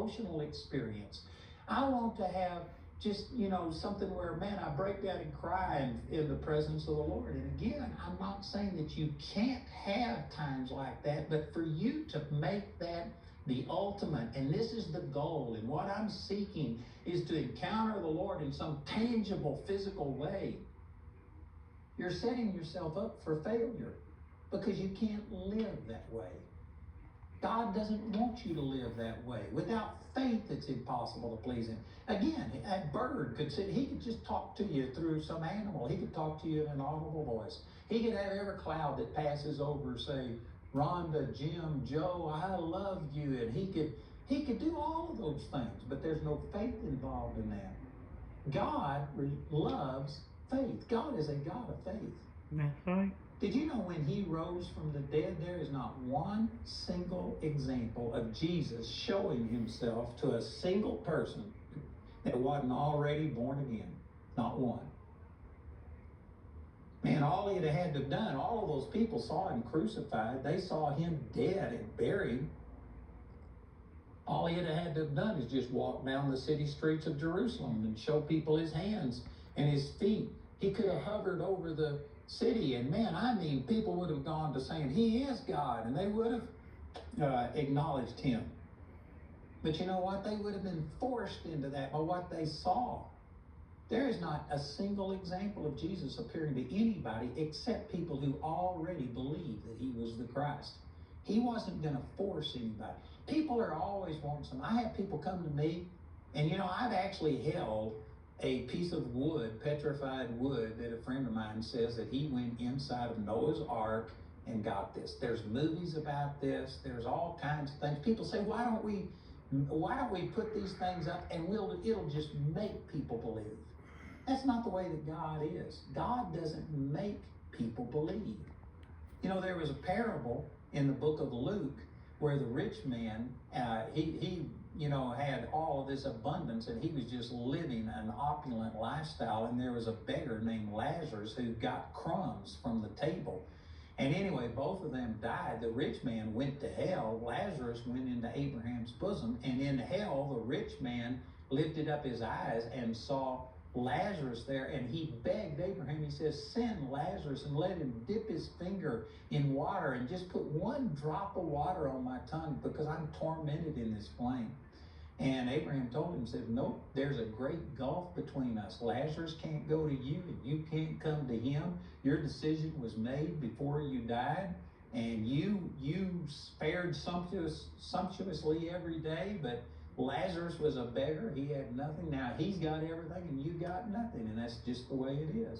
emotional experience. I want to have just, something where, man, I break down and cry in the presence of the Lord. And again, I'm not saying that you can't have times like that, but for you to make that the ultimate, and this is the goal, and what I'm seeking is to encounter the Lord in some tangible, physical way. You're setting yourself up for failure because you can't live that way. God doesn't want you to live that way. Without faith, it's impossible to please Him. Again, a bird he could just talk to you through some animal. He could talk to you in an audible voice. He could have every cloud that passes over say, Rhonda, Jim, Joe, I love you. And he could do all of those things, but there's no faith involved in that. God loves faith. God is a God of faith. That's right. Did you know when He rose from the dead, there is not one single example of Jesus showing Himself to a single person that wasn't already born again? Not one. Man, all He had to have done, all of those people saw Him crucified. They saw Him dead and buried. All He had to have done is just walk down the city streets of Jerusalem and show people His hands and His feet. He could have hovered over the city, and man, I mean, people would have gone to saying, He is God, and they would have acknowledged Him. But you know what? They would have been forced into that by what they saw. There is not a single example of Jesus appearing to anybody except people who already believed that He was the Christ. He wasn't going to force anybody. People are always wanting some. I have people come to me, and I've actually held a piece of wood, petrified wood, that a friend of mine says that he went inside of Noah's Ark and got this. There's movies about this. There's all kinds of things. People say, why don't we put these things up and it'll just make people believe. That's not the way that God is. God doesn't make people believe. There was a parable in the book of Luke where the rich man, he had all of this abundance, and he was just living an opulent lifestyle. And there was a beggar named Lazarus who got crumbs from the table. And anyway, both of them died. The rich man went to hell. Lazarus went into Abraham's bosom. And in hell, the rich man lifted up his eyes and saw Lazarus there, and he begged Abraham. He says, send Lazarus and let him dip his finger in water and just put one drop of water on my tongue because I'm tormented in this flame. And Abraham told him, said, nope, there's a great gulf between us. Lazarus can't go to you, and you can't come to him. Your decision was made before you died, and you fared sumptuously every day, but Lazarus was a beggar. He had nothing. Now he's got everything, and you got nothing, and that's just the way it is.